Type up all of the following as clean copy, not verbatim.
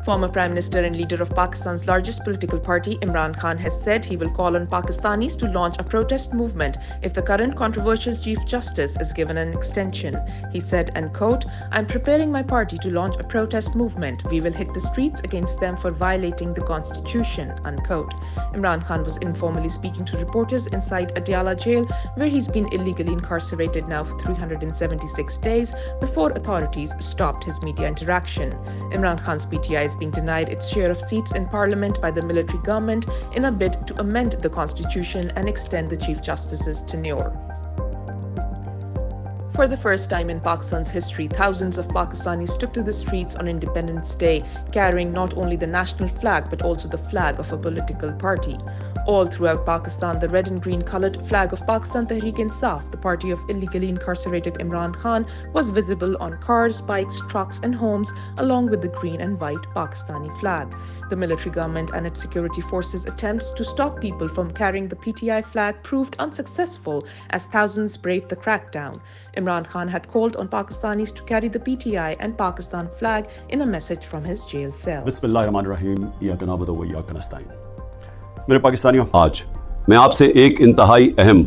Former Prime Minister and leader of Pakistan's largest political party, Imran Khan, has said he will call on Pakistanis to launch a protest movement if the current controversial Chief Justice is given an extension. He said, and quote, "I'm preparing my party to launch a protest movement. We will hit the streets against them for violating the Constitution," unquote. Imran Khan was informally speaking to reporters inside Adiala jail, where he's been illegally incarcerated now for 376 days before authorities stopped his media interaction. Imran Khan's PTI is being denied its share of seats in parliament by the military government in a bid to amend the constitution and extend the Chief Justice's tenure. For the first time in Pakistan's history, thousands of Pakistanis took to the streets on Independence Day, carrying not only the national flag but also the flag of a political party. All throughout Pakistan, the red and green coloured flag of Pakistan Tehreek-e-Insaf, the party of illegally incarcerated Imran Khan, was visible on cars, bikes, trucks and homes, along with the green and white Pakistani flag. The military government and its security forces' attempts to stop people from carrying the PTI flag proved unsuccessful as thousands braved the crackdown. Imran Khan had called on Pakistanis to carry the PTI and Pakistan flag in a message from his jail cell. बिस्मिल्लाहिर्रहमानिर्रहीम, इय्याका नअबुदु व इय्याका नस्तईन। मेरे पाकिस्तानियों, आज मैं आपसे एक इंतहाई अहम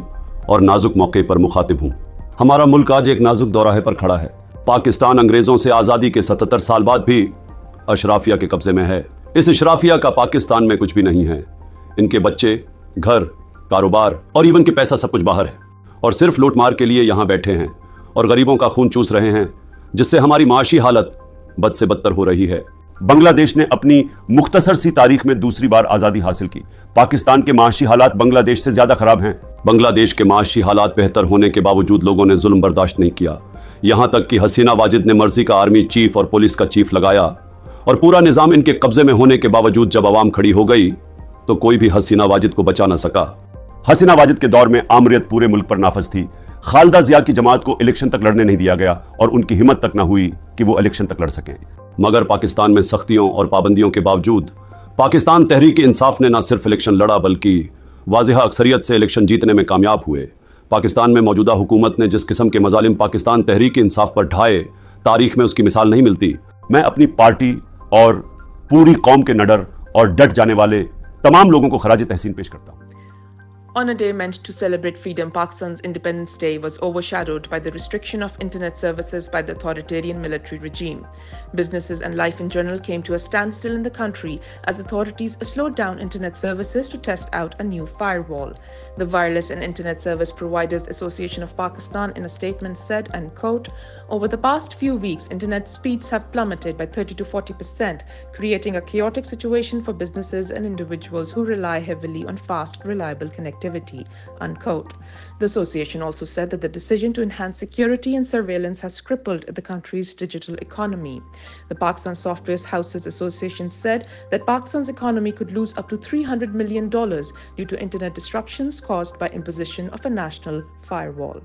और नाजुक मौके पर मुखातिब हूँ। हमारा मुल्क आज एक नाजुक दौराहे पर खड़ा है। पाकिस्तान अंग्रेजों से आज़ादी के 77 साल बाद भी अशराफिया के कब्जे में है। इस अशराफिया का पाकिस्तान में कुछ भी नहीं है। इनके बच्चे, घर, कारोबार और इवन के पैसा सब कुछ बाहर है और सिर्फ लूटमार के लिए यहाँ बैठे हैं और गरीबों का खून चूस रहे हैं, जिससे हमारी माशी हालत बद से बदतर हो रही है। बांग्लादेश ने अपनी मुख्तसर सी तारीख में दूसरी बार आज़ादी हासिल की। पाकिस्तान के माशी हालात बांग्लादेश से ज्यादा खराब हैं। बांग्लादेश के माशी हालात बेहतर होने के बावजूद लोगों ने जुल्म बर्दाश्त नहीं किया। यहां तक कि हसीना वाजिद ने मर्जी का आर्मी चीफ और पुलिस का चीफ लगाया और पूरा निजाम इनके कब्जे में होने के बावजूद जब अवाम खड़ी हो गई तो कोई भी हसीना वाजिद को बचा ना सका। हसीना वाजिद के दौर में आमरीत पूरे मुल्क पर नाफज थी। खालिदा जिया की जमात को इलेक्शन तक लड़ने नहीं दिया गया और उनकी हिम्मत तक ना हुई कि वो इलेक्शन तक लड़ सकें। मगर पाकिस्तान में सख्तियों और पाबंदियों के बावजूद पाकिस्तान तहरीक इंसाफ ने न सिर्फ इलेक्शन लड़ा बल्कि वाज़ेह अक्सरियत से इलेक्शन जीतने में कामयाब हुए। पाकिस्तान में मौजूदा हुकूमत ने जिस किस्म के मजालिम पाकिस्तान तहरीक इंसाफ पर ढाए, तारीख में उसकी मिसाल नहीं मिलती। मैं अपनी पार्टी और पूरी कौम के निडर और डट जाने वाले तमाम लोगों को खराज तहसीन पेश करता हूँ। On a day meant to celebrate freedom, Pakistan's Independence Day was overshadowed by the restriction of internet services by the authoritarian military regime. Businesses and life in general came to a standstill in the country as authorities slowed down internet services to test out a new firewall. The Wireless and Internet Service Providers Association of Pakistan in a statement said, and quote, "Over the past few weeks, internet speeds have plummeted by 30 to 40%, creating a chaotic situation for businesses and individuals who rely heavily on fast, reliable connectivity," unquote. The association also said that the decision to enhance security and surveillance has crippled the country's digital economy. The Pakistan Software Houses Association said that Pakistan's economy could lose up to $300 million due to internet disruptions caused by imposition of a national firewall.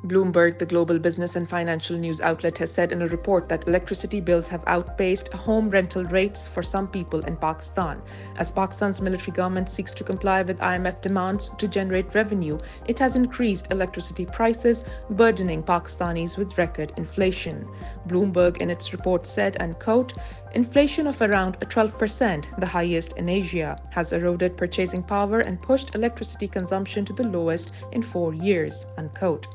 Bloomberg, the global business and financial news outlet, has said in a report that electricity bills have outpaced home rental rates for some people in Pakistan. As Pakistan's military government seeks to comply with IMF demands to generate revenue, it has increased electricity prices, burdening Pakistanis with record inflation. Bloomberg in its report said, and quote, "Inflation of around 12%, the highest in Asia, has eroded purchasing power and pushed electricity consumption to the lowest in 4 years," unquote.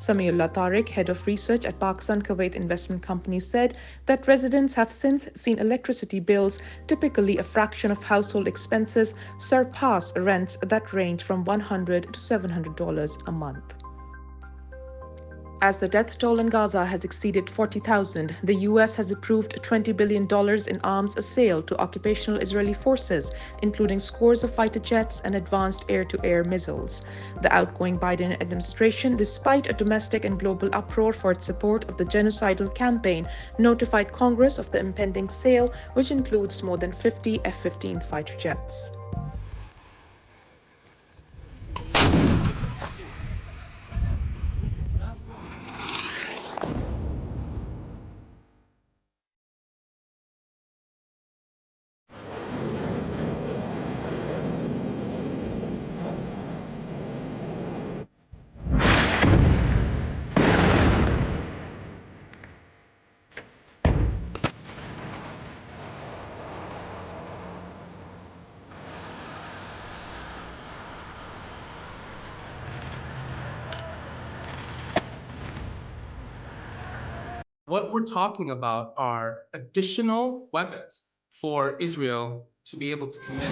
Samiullah Tariq, head of research at Pakistan Kuwait Investment Company, said that residents have since seen electricity bills, typically a fraction of household expenses, surpass rents that range from $100 to $700 a month. As the death toll in Gaza has exceeded 40,000, the US has approved $20 billion in arms sale to occupational Israeli forces, including scores of fighter jets and advanced air-to-air missiles. The outgoing Biden administration, despite a domestic and global uproar for its support of the genocidal campaign, notified Congress of the impending sale, which includes more than 50 F-15 fighter jets. What we're talking about are additional weapons for Israel to be able to commit